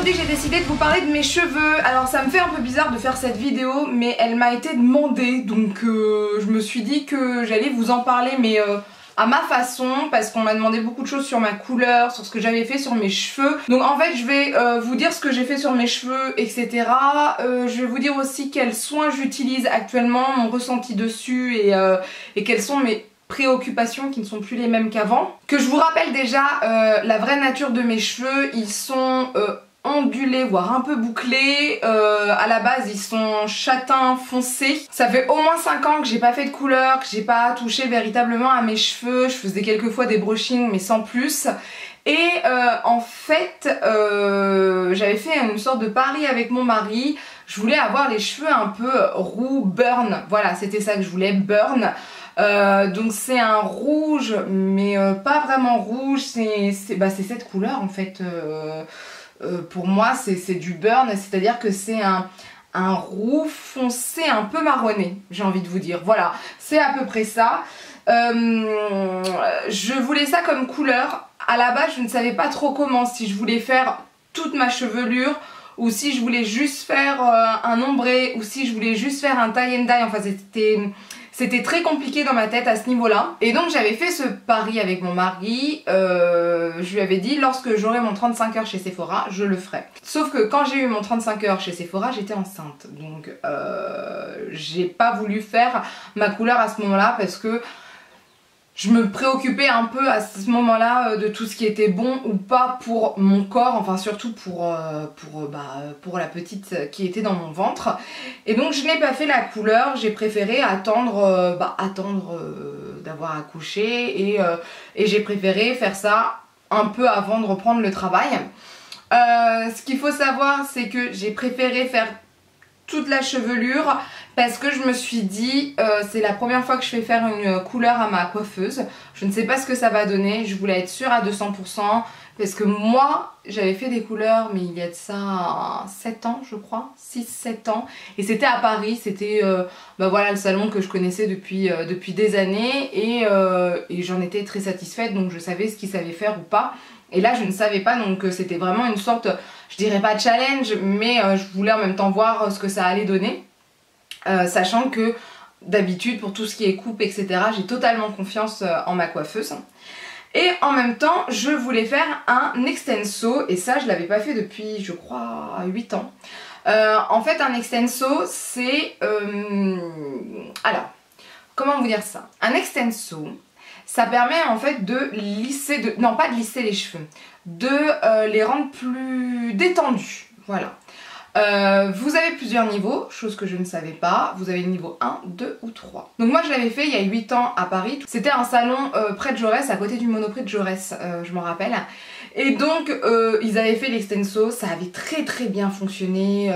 aujourd'hui j'ai décidé de vous parler de mes cheveux. Alors ça me fait un peu bizarre de faire cette vidéo, mais elle m'a été demandée, donc je me suis dit que j'allais vous en parler, mais à ma façon, parce qu'on m'a demandé beaucoup de choses sur ma couleur, sur ce que j'avais fait sur mes cheveux. Donc en fait je vais vous dire ce que j'ai fait sur mes cheveux, etc. Je vais vous dire aussi quels soins j'utilise actuellement, mon ressenti dessus et quels sont mes préoccupations qui ne sont plus les mêmes qu'avant. Que je vous rappelle déjà la vraie nature de mes cheveux, ils sont ondulés, voire un peu bouclés. À la base ils sont châtains foncés. Ça fait au moins 5 ans que j'ai pas fait de couleur, que j'ai pas touché véritablement à mes cheveux. Je faisais quelques fois des brushings mais sans plus. Et en fait j'avais fait une sorte de pari avec mon mari. Je voulais avoir les cheveux un peu roux burn. Voilà, c'était ça que je voulais, burn. Donc c'est un rouge mais pas vraiment rouge, c'est cette couleur en fait. Pour moi c'est du burn, c'est à dire que c'est un roux foncé un peu marronné, j'ai envie de vous dire. Voilà, c'est à peu près ça. Je voulais ça comme couleur. À la base je ne savais pas trop comment, si je voulais faire toute ma chevelure ou si je voulais juste faire un ombré ou si je voulais juste faire un tie and dye. Enfin c'était très compliqué dans ma tête à ce niveau-là. Et donc j'avais fait ce pari avec mon mari. Je lui avais dit lorsque j'aurai mon 35 heures chez Sephora, je le ferai. Sauf que quand j'ai eu mon 35 heures chez Sephora, j'étais enceinte. Donc j'ai pas voulu faire ma couleur à ce moment-là parce que je me préoccupais un peu à ce moment-là de tout ce qui était bon ou pas pour mon corps, enfin surtout pour la petite qui était dans mon ventre. Et donc je n'ai pas fait la couleur, j'ai préféré attendre, d'avoir accouché et j'ai préféré faire ça un peu avant de reprendre le travail. Ce qu'il faut savoir, c'est que j'ai préféré faire toute la chevelure parce que je me suis dit c'est la première fois que je fais faire une couleur à ma coiffeuse, je ne sais pas ce que ça va donner, je voulais être sûre à 200% parce que moi j'avais fait des couleurs mais il y a de ça 7 ans je crois, 6-7 ans, et c'était à Paris, c'était voilà, le salon que je connaissais depuis des années et j'en étais très satisfaite, donc je savais ce qu'ils savaient faire ou pas. Et là je ne savais pas, donc c'était vraiment une sorte, je dirais pas challenge, mais je voulais en même temps voir ce que ça allait donner. Sachant que d'habitude pour tout ce qui est coupe etc, j'ai totalement confiance en ma coiffeuse. Et en même temps je voulais faire un extenso, et ça je l'avais pas fait depuis je crois 8 ans. En fait un extenso c'est... alors comment vous dire ça? Un extenso ça permet en fait de lisser, non pas de lisser les cheveux, de les rendre plus détendus, voilà. Vous avez plusieurs niveaux, chose que je ne savais pas. Vous avez le niveau 1, 2 ou 3. Donc moi je l'avais fait il y a 8 ans à Paris. C'était un salon près de Jaurès, à côté du Monoprix de Jaurès, je m'en rappelle. Et donc ils avaient fait l'extenso, ça avait très bien fonctionné.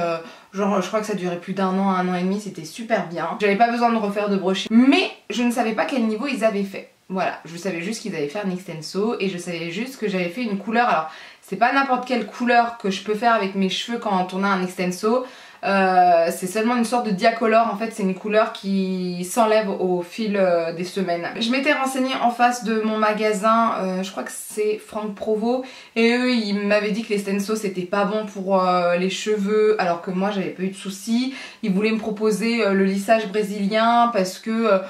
Genre je crois que ça durait plus d'un an, 1 an et demi, c'était super bien. J'avais pas besoin de refaire de brushing, mais je ne savais pas quel niveau ils avaient fait. Voilà, je savais juste qu'ils avaient fait un extenso et je savais juste que j'avais fait une couleur. Alors c'est pas n'importe quelle couleur que je peux faire avec mes cheveux quand on a un extenso. C'est seulement une sorte de diacolore, en fait c'est une couleur qui s'enlève au fil des semaines. Je m'étais renseignée en face de mon magasin, je crois que c'est Franck Provo, et eux ils m'avaient dit que l'extenso c'était pas bon pour les cheveux, alors que moi j'avais pas eu de soucis. Ils voulaient me proposer le lissage brésilien parce que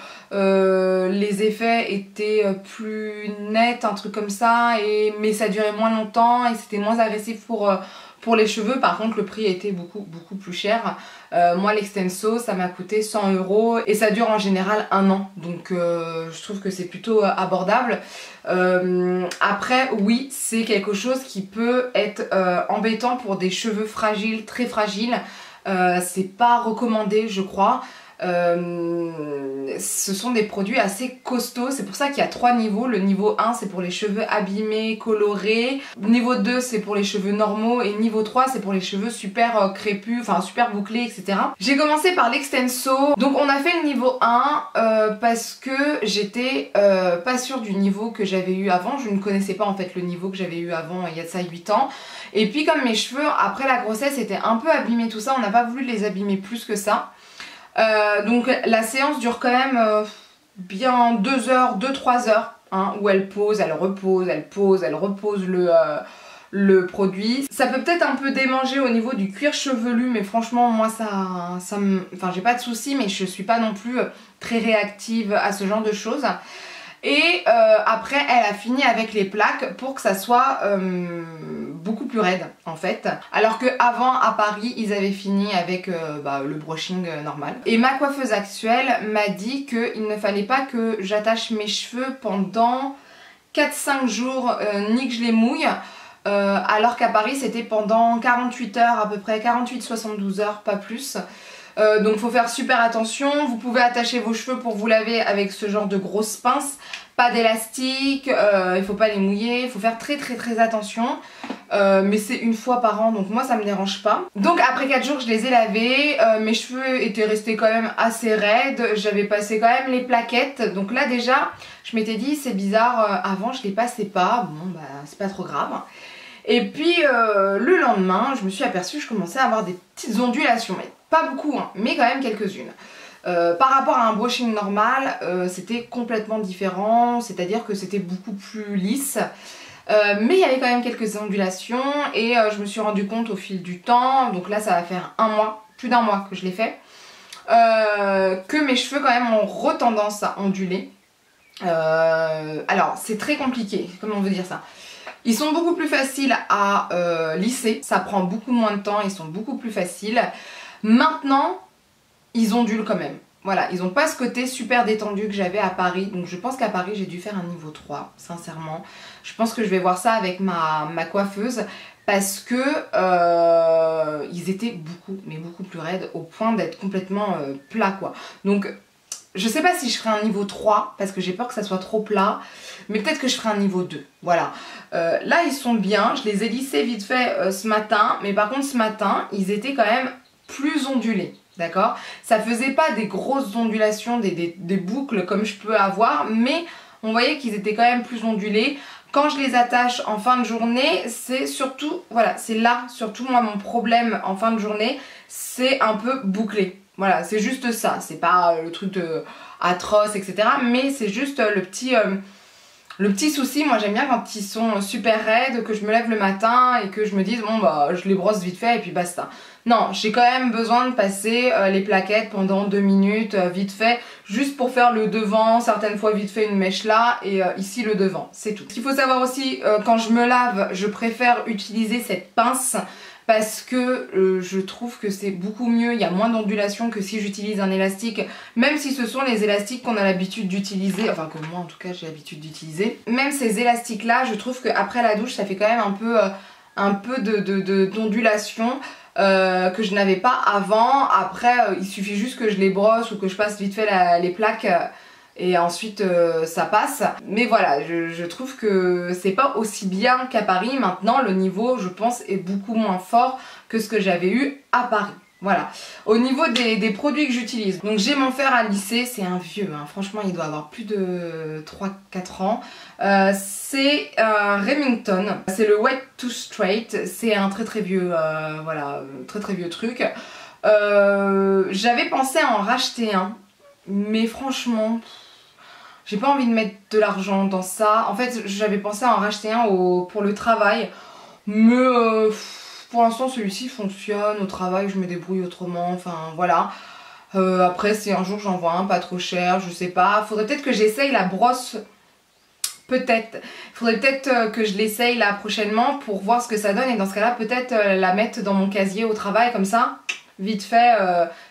les effets étaient plus nets, un truc comme ça, mais ça durait moins longtemps et c'était moins agressif pour les cheveux. Par contre le prix était beaucoup plus cher. Moi l'extenso ça m'a coûté 100 € et ça dure en général 1 an, donc je trouve que c'est plutôt abordable. Après oui, c'est quelque chose qui peut être embêtant pour des cheveux fragiles, très fragiles. C'est pas recommandé je crois. Ce sont des produits assez costauds, c'est pour ça qu'il y a 3 niveaux. Le niveau 1 c'est pour les cheveux abîmés, colorés, niveau 2 c'est pour les cheveux normaux et niveau 3 c'est pour les cheveux super crépus, enfin super bouclés etc. J'ai commencé par l'extenso, donc on a fait le niveau 1 parce que j'étais pas sûre du niveau que j'avais eu avant. Je ne connaissais pas en fait le niveau que j'avais eu avant il y a de ça 8 ans. Et puis comme mes cheveux après la grossesse étaient un peu abîmés tout ça, on n'a pas voulu les abîmer plus que ça. Donc la séance dure quand même bien 2 heures, 2-3 heures hein, où elle pose, elle repose, elle pose, elle repose le produit. Ça peut peut-être un peu démanger au niveau du cuir chevelu, mais franchement moi enfin j'ai pas de soucis, mais je suis pas non plus très réactive à ce genre de choses. Et après elle a fini avec les plaques pour que ça soit beaucoup plus raide en fait. Alors que avant à Paris ils avaient fini avec le brushing normal. Et ma coiffeuse actuelle m'a dit qu'il ne fallait pas que j'attache mes cheveux pendant 4-5 jours ni que je les mouille. Alors qu'à Paris c'était pendant 48 heures à peu près, 48-72 heures, pas plus. Donc faut faire super attention. Vous pouvez attacher vos cheveux pour vous laver avec ce genre de grosses pinces, pas d'élastique, il faut pas les mouiller, il faut faire très attention. Mais c'est une fois par an, donc moi ça me dérange pas. Donc après 4 jours je les ai lavés, mes cheveux étaient restés quand même assez raides, j'avais passé quand même les plaquettes. Donc là déjà je m'étais dit c'est bizarre, avant je les passais pas, bon bah c'est pas trop grave. Et puis le lendemain je me suis aperçue, je commençais à avoir des petites ondulations, mais pas beaucoup hein, mais quand même quelques-unes. Par rapport à un brushing normal, c'était complètement différent, c'est-à-dire que c'était beaucoup plus lisse. Mais il y avait quand même quelques ondulations et je me suis rendu compte au fil du temps, donc là ça va faire un mois, plus d'un mois que je l'ai fait, que mes cheveux quand même ont retendance à onduler. Alors c'est très compliqué, comment on veut dire ça. Ils sont beaucoup plus faciles à lisser, ça prend beaucoup moins de temps, ils sont beaucoup plus faciles. Maintenant, ils ondulent quand même. Voilà, ils n'ont pas ce côté super détendu que j'avais à Paris. Donc je pense qu'à Paris j'ai dû faire un niveau 3, sincèrement. Je pense que je vais voir ça avec ma coiffeuse. Parce que ils étaient beaucoup plus raides au point d'être complètement plats quoi. Donc je sais pas si je ferai un niveau 3 parce que j'ai peur que ça soit trop plat. Mais peut-être que je ferai un niveau 2. Voilà. Là ils sont bien, je les ai lissés vite fait ce matin. Mais par contre ce matin ils étaient quand même plus ondulés. D'accord? Ça faisait pas des grosses ondulations, des boucles comme je peux avoir, mais on voyait qu'ils étaient quand même plus ondulés. Quand je les attache en fin de journée, c'est surtout, voilà, c'est là, surtout moi mon problème en fin de journée, c'est un peu bouclé. Voilà, c'est juste ça, c'est pas le truc atroce, etc. Mais c'est juste le petit souci, moi j'aime bien quand ils sont super raides, que je me lève le matin et que je me dise bon bah je les brosse vite fait et puis basta. Non, j'ai quand même besoin de passer les plaquettes pendant 2 minutes, vite fait, juste pour faire le devant, certaines fois vite fait une mèche là et ici le devant, c'est tout. Ce qu'il faut savoir aussi, quand je me lave, je préfère utiliser cette pince parce que je trouve que c'est beaucoup mieux, il y a moins d'ondulation que si j'utilise un élastique, même si ce sont les élastiques qu'on a l'habitude d'utiliser, enfin que moi en tout cas j'ai l'habitude d'utiliser. Même ces élastiques là, je trouve qu'après la douche ça fait quand même un peu d'ondulation. Que je n'avais pas avant. Après il suffit juste que je les brosse ou que je passe vite fait les plaques et ensuite ça passe. Mais voilà, je trouve que c'est pas aussi bien qu'à Paris. Maintenant le niveau je pense est beaucoup moins fort que ce que j'avais eu à Paris. Voilà, au niveau des produits que j'utilise, donc j'ai mon fer à lisser, c'est un vieux, hein. Franchement il doit avoir plus de 3-4 ans. C'est un Remington, c'est le Wet to Straight, c'est un très vieux, voilà, très vieux truc. J'avais pensé à en racheter un, mais franchement, j'ai pas envie de mettre de l'argent dans ça. En fait j'avais pensé à en racheter un pour le travail, mais pour l'instant celui-ci fonctionne, au travail je me débrouille autrement, enfin voilà. Après si un jour j'en vois un pas trop cher, je sais pas, faudrait peut-être que j'essaye la brosse, peut-être. Faudrait peut-être que je l'essaye là prochainement pour voir ce que ça donne et dans ce cas là peut-être la mettre dans mon casier au travail comme ça. Vite fait,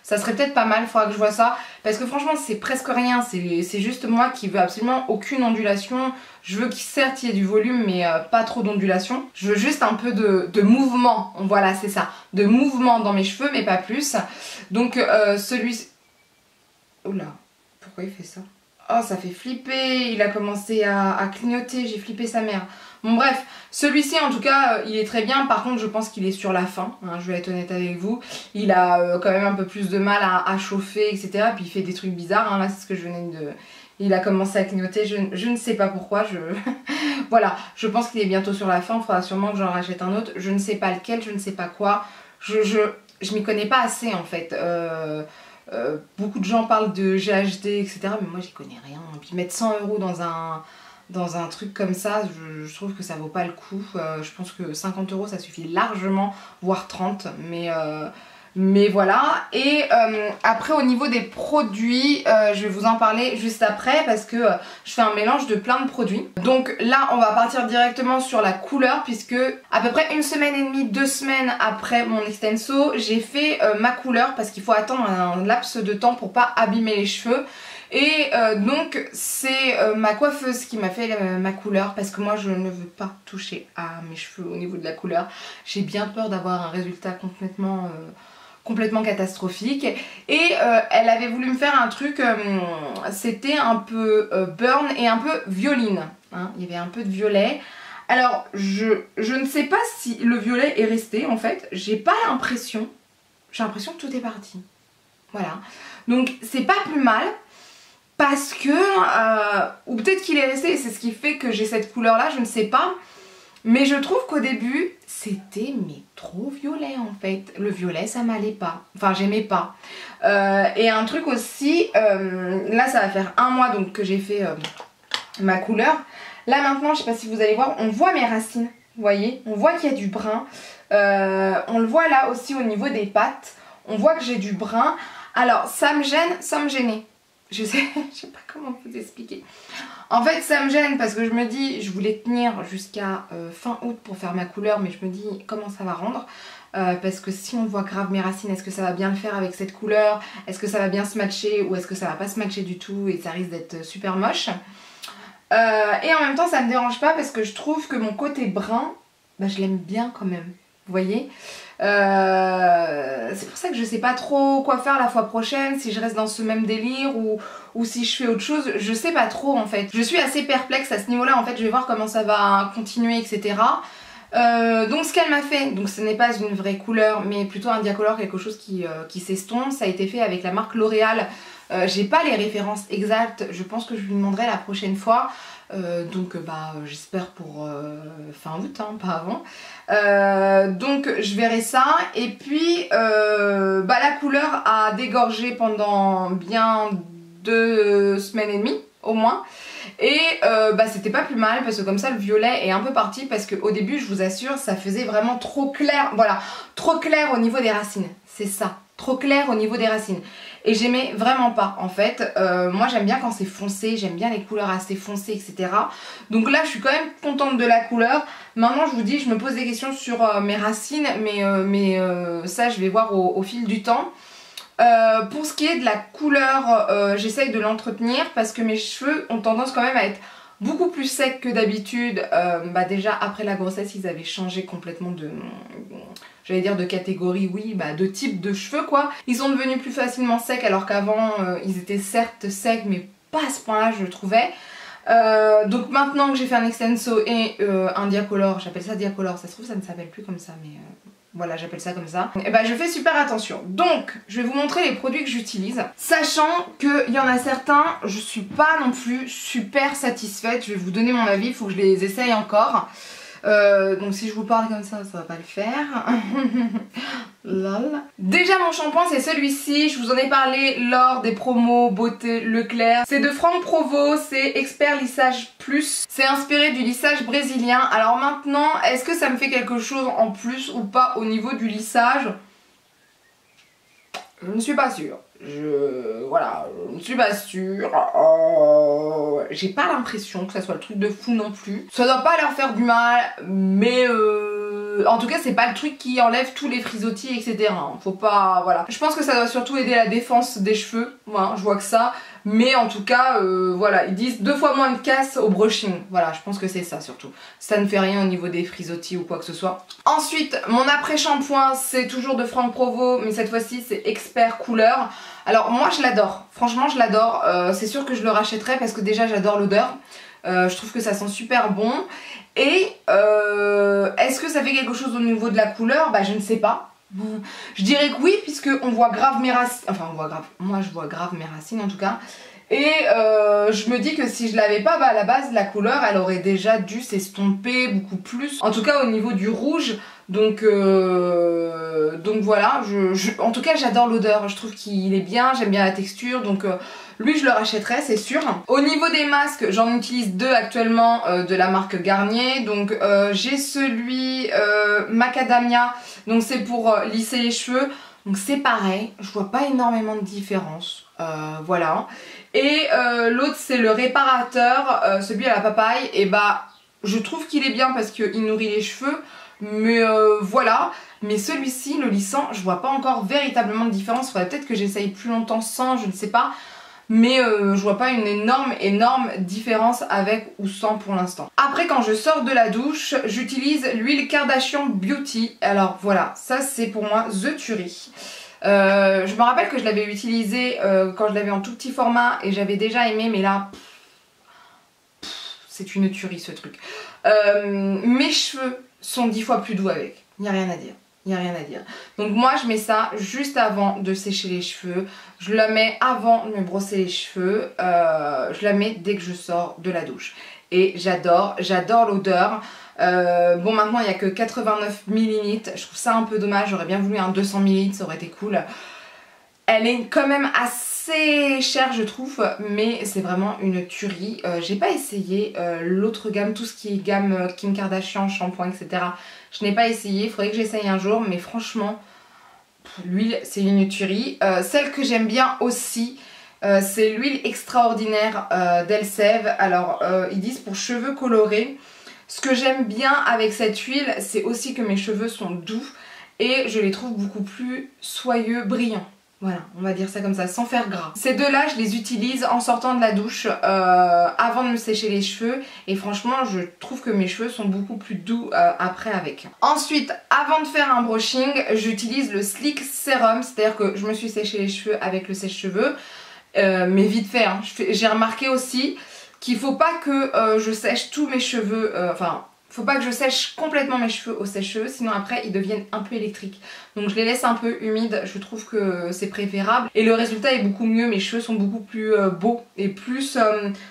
ça serait peut-être pas mal, faudra que je vois ça. Parce que franchement c'est presque rien, c'est juste moi qui veux absolument aucune ondulation. Je veux qu'il certes il y ait du volume mais pas trop d'ondulation. Je veux juste un peu de mouvement, voilà c'est ça. De mouvement dans mes cheveux mais pas plus. Donc celui-ci... Oula, pourquoi il fait ça? Oh ça fait flipper, il a commencé à clignoter, j'ai flippé sa mère. Bon bref, celui-ci en tout cas il est très bien, par contre je pense qu'il est sur la fin, hein, je vais être honnête avec vous. Il a quand même un peu plus de mal à chauffer etc. Puis il fait des trucs bizarres, hein, là c'est ce que je venais de... Il a commencé à clignoter, je ne sais pas pourquoi, voilà, je pense qu'il est bientôt sur la fin, il faudra sûrement que j'en rachète un autre. Je ne sais pas lequel, je ne sais pas quoi, je m'y connais pas assez en fait. Beaucoup de gens parlent de GHD etc. mais moi j'y connais rien. Et puis mettre 100 € dans un truc comme ça, je trouve que ça vaut pas le coup. Je pense que 50 € ça suffit largement, voire 30, mais voilà. Et après au niveau des produits, je vais vous en parler juste après parce que je fais un mélange de plein de produits. Donc là on va partir directement sur la couleur puisque à peu près 1 semaine et demie, 2 semaines après mon extenso, j'ai fait ma couleur parce qu'il faut attendre un laps de temps pour pas abîmer les cheveux. Et donc c'est ma coiffeuse qui m'a fait ma couleur parce que moi je ne veux pas toucher à mes cheveux au niveau de la couleur. J'ai bien peur d'avoir un résultat complètement catastrophique. Et elle avait voulu me faire un truc, c'était un peu burn et un peu violine, hein. Il y avait un peu de violet. Alors je ne sais pas si le violet est resté en fait, j'ai pas l'impression, j'ai l'impression que tout est parti. Voilà, donc c'est pas plus mal. Parce que, ou peut-être qu'il est resté et c'est ce qui fait que j'ai cette couleur là, je ne sais pas. Mais je trouve qu'au début, c'était mais trop violet en fait. Le violet ça m'allait pas, enfin j'aimais pas. Et un truc aussi, là ça va faire 1 mois donc que j'ai fait ma couleur. Là maintenant, je sais pas si vous allez voir, on voit mes racines, vous voyez. On voit qu'il y a du brun. On le voit là aussi au niveau des pattes. On voit que j'ai du brun. Alors ça me gêne sans me gêner. Je sais pas comment vous expliquer. En fait ça me gêne parce que je me dis je voulais tenir jusqu'à fin août pour faire ma couleur, mais je me dis comment ça va rendre, parce que si on voit grave mes racines, est-ce que ça va bien le faire avec cette couleur, est-ce que ça va bien se matcher ou est-ce que ça va pas se matcher du tout et ça risque d'être super moche. Et en même temps ça me dérange pas parce que je trouve que mon côté brun, bah, je l'aime bien quand même, vous voyez. C'est pour ça que je sais pas trop quoi faire la fois prochaine, si je reste dans ce même délire ou si je fais autre chose, je sais pas trop en fait. Je suis assez perplexe à ce niveau là en fait, je vais voir comment ça va continuer etc. Donc ce qu'elle m'a fait, donc ce n'est pas une vraie couleur mais plutôt un Diacolor, quelque chose qui s'estompe, ça a été fait avec la marque L'Oréal. J'ai pas les références exactes, je pense que je lui demanderai la prochaine fois. Donc j'espère pour fin août, hein, pas avant. Donc je verrai ça. Et puis la couleur a dégorgé pendant bien 2 semaines et demie au moins. Et c'était pas plus mal parce que comme ça le violet est un peu parti parce qu'au début je vous assure ça faisait vraiment trop clair, voilà, trop clair au niveau des racines, c'est ça, trop clair au niveau des racines. Et j'aimais vraiment pas en fait. Moi j'aime bien quand c'est foncé, j'aime bien les couleurs assez foncées etc. Donc là je suis quand même contente de la couleur. Maintenant je vous dis, je me pose des questions sur mes racines, mais ça je vais voir au fil du temps. Pour ce qui est de la couleur, j'essaye de l'entretenir parce que mes cheveux ont tendance quand même à être beaucoup plus secs que d'habitude. Déjà après la grossesse ils avaient changé complètement de... j'allais dire de catégorie, oui, de type de cheveux quoi. Ils sont devenus plus facilement secs alors qu'avant ils étaient certes secs mais pas à ce point là je le trouvais. Donc maintenant que j'ai fait un extenso et un Diacolor, j'appelle ça Diacolor, ça se trouve ça ne s'appelle plus comme ça mais... voilà, j'appelle ça comme ça. Et je fais super attention. Donc, je vais vous montrer les produits que j'utilise. Sachant qu'il y en a certains, je suis pas non plus super satisfaite. Je vais vous donner mon avis, il faut que je les essaye encore. Donc si je vous parle comme ça va pas le faire. Lol. Déjà mon shampoing c'est celui-ci, je vous en ai parlé lors des promos beauté Leclerc. C'est de Franck Provo, c'est Expert Lissage Plus. C'est inspiré du lissage brésilien. Alors maintenant, est-ce que ça me fait quelque chose en plus ou pas au niveau du lissage? Je ne suis pas sûre. Voilà, je ne suis pas sûre. J'ai pas l'impression que ça soit le truc de fou non plus. Ça doit pas leur faire du mal, mais en tout cas c'est pas le truc qui enlève tous les frisottis etc. Faut pas, voilà. Je pense que ça doit surtout aider la défense des cheveux. Voilà, je vois que ça. Mais en tout cas, voilà, ils disent 2 fois moins de casse au brushing. Voilà, je pense que c'est ça surtout. Ça ne fait rien au niveau des frisottis ou quoi que ce soit. Ensuite, mon après-shampoing, c'est toujours de Franck Provo, mais cette fois-ci c'est Expert Couleur. Alors moi je l'adore, franchement je l'adore. C'est sûr que je le rachèterai parce que déjà j'adore l'odeur. Je trouve que ça sent super bon. Et est-ce que ça fait quelque chose au niveau de la couleur? Je ne sais pas. Je dirais que oui, puisque on voit grave mes racines, enfin on voit grave, moi je vois grave mes racines en tout cas. Et je me dis que si je l'avais pas, à la base la couleur elle aurait déjà dû s'estomper beaucoup plus. En tout cas au niveau du rouge, Donc voilà, en tout cas j'adore l'odeur, je trouve qu'il est bien, j'aime bien la texture, donc lui je le rachèterai c'est sûr. Au niveau des masques, j'en utilise deux actuellement de la marque Garnier, donc j'ai celui Macadamia, donc c'est pour lisser les cheveux, donc c'est pareil, je vois pas énormément de différence, voilà. Et l'autre c'est le réparateur, celui à la papaye, et bah je trouve qu'il est bien parce qu'il nourrit les cheveux, mais voilà. Mais celui-ci, le lissant, je vois pas encore véritablement de différence. Faudrait peut-être que j'essaye plus longtemps sans, je ne sais pas. Mais je vois pas une énorme différence avec ou sans pour l'instant. Après, quand je sors de la douche, j'utilise l'huile Kardashian Beauty. Alors voilà, ça c'est pour moi the tuerie. Je me rappelle que je l'avais utilisé quand je l'avais en tout petit format et j'avais déjà aimé, mais là c'est une tuerie ce truc. Mes cheveux sont 10 fois plus doux avec, il n'y a rien à dire. Il n'y a rien à dire. Donc moi je mets ça juste avant de sécher les cheveux. Je la mets avant de me brosser les cheveux. Je la mets dès que je sors de la douche. Et j'adore l'odeur. Bon maintenant il n'y a que 89 ml. Je trouve ça un peu dommage. J'aurais bien voulu un 200 ml, ça aurait été cool. Elle est quand même assez chère je trouve, mais c'est vraiment une tuerie. J'ai pas essayé l'autre gamme, tout ce qui est gamme Kim Kardashian, shampoing, etc. Je n'ai pas essayé, il faudrait que j'essaye un jour, mais franchement, l'huile c'est une tuerie. Celle que j'aime bien aussi, c'est l'huile extraordinaire d'Elseve. Alors ils disent pour cheveux colorés. Ce que j'aime bien avec cette huile, c'est aussi que mes cheveux sont doux et je les trouve beaucoup plus soyeux, brillants. Voilà, on va dire ça comme ça, sans faire gras. Ces deux-là, je les utilise en sortant de la douche avant de me sécher les cheveux. Et franchement, je trouve que mes cheveux sont beaucoup plus doux après avec. Ensuite, avant de faire un brushing, j'utilise le Sleek Serum. C'est-à-dire que je me suis séché les cheveux avec le sèche-cheveux. Mais vite fait, hein. J'ai remarqué aussi qu'il faut pas que je sèche tous mes cheveux. Faut pas que je sèche complètement mes cheveux au sèche-cheveux, sinon après ils deviennent un peu électriques. Donc je les laisse un peu humides, je trouve que c'est préférable. Et le résultat est beaucoup mieux, mes cheveux sont beaucoup plus beaux et plus,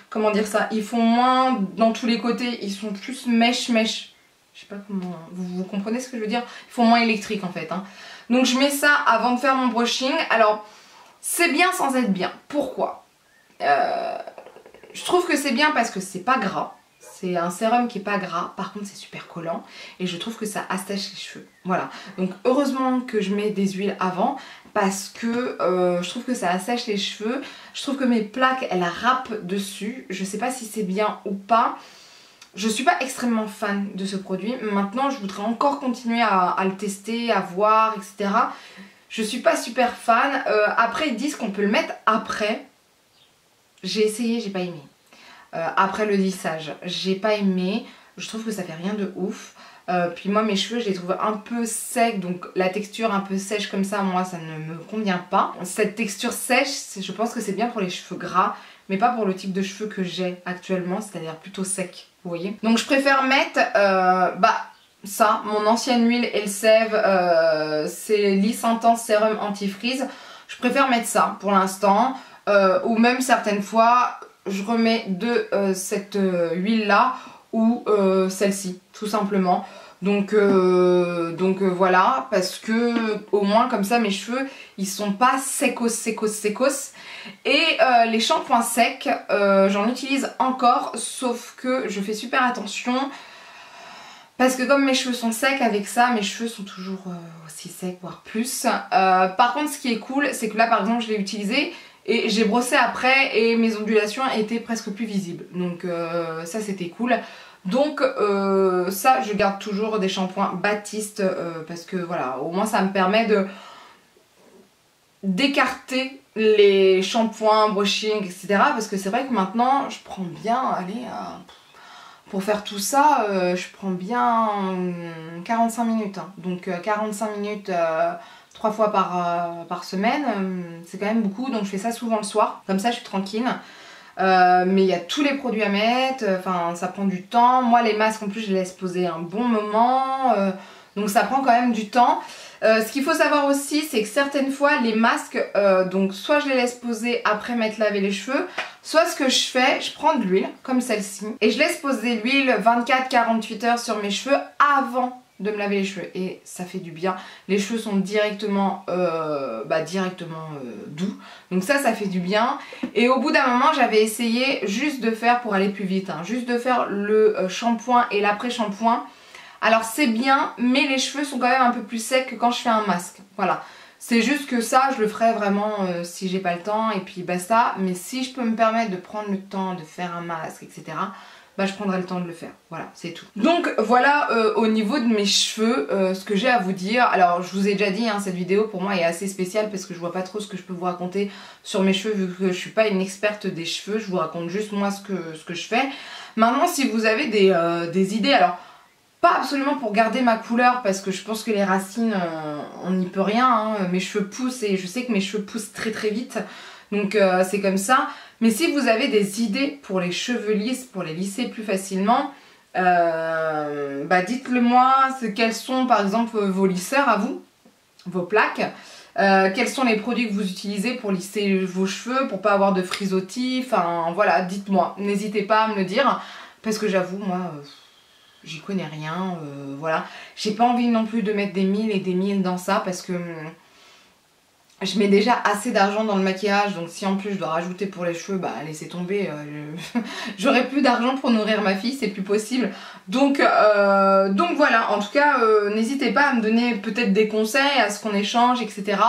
comment dire ça, ils font moins dans tous les côtés, ils sont plus mèche. Je sais pas comment, vous comprenez ce que je veux dire? Ils font moins électriques en fait. Hein. Donc je mets ça avant de faire mon brushing. Alors c'est bien sans être bien. Pourquoi? Je trouve que c'est bien parce que c'est pas gras. C'est un sérum qui est pas gras, par contre c'est super collant et je trouve que ça assèche les cheveux. Voilà, donc heureusement que je mets des huiles avant parce que je trouve que ça assèche les cheveux. Je trouve que mes plaques elles râpent dessus, je sais pas si c'est bien ou pas. Je suis pas extrêmement fan de ce produit, maintenant je voudrais encore continuer à le tester, à voir, etc. Je suis pas super fan, après ils disent qu'on peut le mettre après. J'ai essayé, j'ai pas aimé. Après le lissage, j'ai pas aimé, je trouve que ça fait rien de ouf. Puis moi mes cheveux je les trouve un peu secs, donc la texture un peu sèche comme ça, moi ça ne me convient pas. Cette texture sèche, je pense que c'est bien pour les cheveux gras, mais pas pour le type de cheveux que j'ai actuellement, c'est-à-dire plutôt sec, vous voyez. Donc je préfère mettre ça, mon ancienne huile Elseve, c'est Lisse Intense Sérum Anti-Freeze. Je préfère mettre ça pour l'instant, ou même certaines fois je remets de cette huile là ou celle-ci tout simplement. Donc voilà, parce que au moins comme ça mes cheveux ils sont pas secos. Et les shampoings secs j'en utilise encore, sauf que je fais super attention parce que comme mes cheveux sont secs, avec ça mes cheveux sont toujours aussi secs voire plus. Par contre ce qui est cool c'est que là par exemple je l'ai utilisé et j'ai brossé après et mes ondulations étaient presque plus visibles. Donc ça c'était cool. Donc ça je garde toujours des shampoings Baptiste parce que voilà, au moins ça me permet d'écarter les shampoings, brushing, etc. Parce que c'est vrai que maintenant je prends bien, allez, pour faire tout ça, je prends bien 45 minutes. Hein. Donc 45 minutes 3 fois par semaine, c'est quand même beaucoup, donc je fais ça souvent le soir, comme ça je suis tranquille. Mais il y a tous les produits à mettre, enfin ça prend du temps. Moi les masques en plus je les laisse poser un bon moment, donc ça prend quand même du temps. Ce qu'il faut savoir aussi c'est que certaines fois les masques, donc soit je les laisse poser après m'être lavé les cheveux, soit ce que je fais, je prends de l'huile comme celle-ci et je laisse poser l'huile 24-48 heures sur mes cheveux avant de me laver les cheveux et ça fait du bien. Les cheveux sont directement, doux, donc ça fait du bien. Et au bout d'un moment j'avais essayé juste de faire, pour aller plus vite, hein, juste de faire le shampoing et l'après-shampoing. Alors c'est bien, mais les cheveux sont quand même un peu plus secs que quand je fais un masque, voilà. C'est juste que ça, je le ferai vraiment si j'ai pas le temps et puis basta. Mais si je peux me permettre de prendre le temps de faire un masque, etc., bah je prendrai le temps de le faire. Voilà, c'est tout. Donc voilà au niveau de mes cheveux, ce que j'ai à vous dire. Alors je vous ai déjà dit, hein, cette vidéo pour moi est assez spéciale parce que je vois pas trop ce que je peux vous raconter sur mes cheveux vu que je suis pas une experte des cheveux. Je vous raconte juste moi ce que je fais. Maintenant si vous avez des idées, alors pas absolument pour garder ma couleur parce que je pense que les racines on n'y peut rien, hein. Mes cheveux poussent et je sais que mes cheveux poussent très très vite, donc c'est comme ça. Mais si vous avez des idées pour les cheveux lisses, pour les lisser plus facilement, bah dites-le moi. Quels sont par exemple vos lisseurs à vous, vos plaques, quels sont les produits que vous utilisez pour lisser vos cheveux, pour pas avoir de frisottis, enfin voilà, dites-moi, n'hésitez pas à me le dire parce que j'avoue moi j'y connais rien, voilà. J'ai pas envie non plus de mettre des mille et des mille dans ça parce que je mets déjà assez d'argent dans le maquillage, donc si en plus je dois rajouter pour les cheveux, bah laissez tomber, j'aurai plus d'argent pour nourrir ma fille, c'est plus possible. Donc voilà, en tout cas n'hésitez pas à me donner peut-être des conseils, à ce qu'on échange, etc.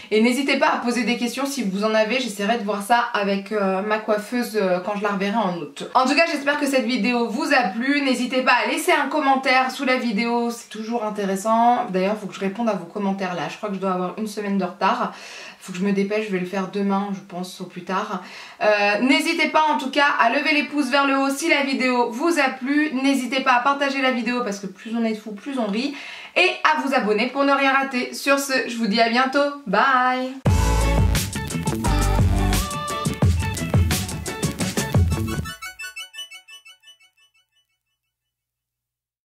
Et n'hésitez pas à poser des questions si vous en avez, j'essaierai de voir ça avec ma coiffeuse quand je la reverrai en août. En tout cas j'espère que cette vidéo vous a plu, n'hésitez pas à laisser un commentaire sous la vidéo, c'est toujours intéressant. D'ailleurs il faut que je réponde à vos commentaires là, je crois que je dois avoir une semaine de retard. Faut que je me dépêche, je vais le faire demain je pense au plus tard. N'hésitez pas en tout cas à lever les pouces vers le haut si la vidéo vous a plu. N'hésitez pas à partager la vidéo parce que plus on est de fous, plus on rit. Et à vous abonner pour ne rien rater. Sur ce, je vous dis à bientôt. Bye!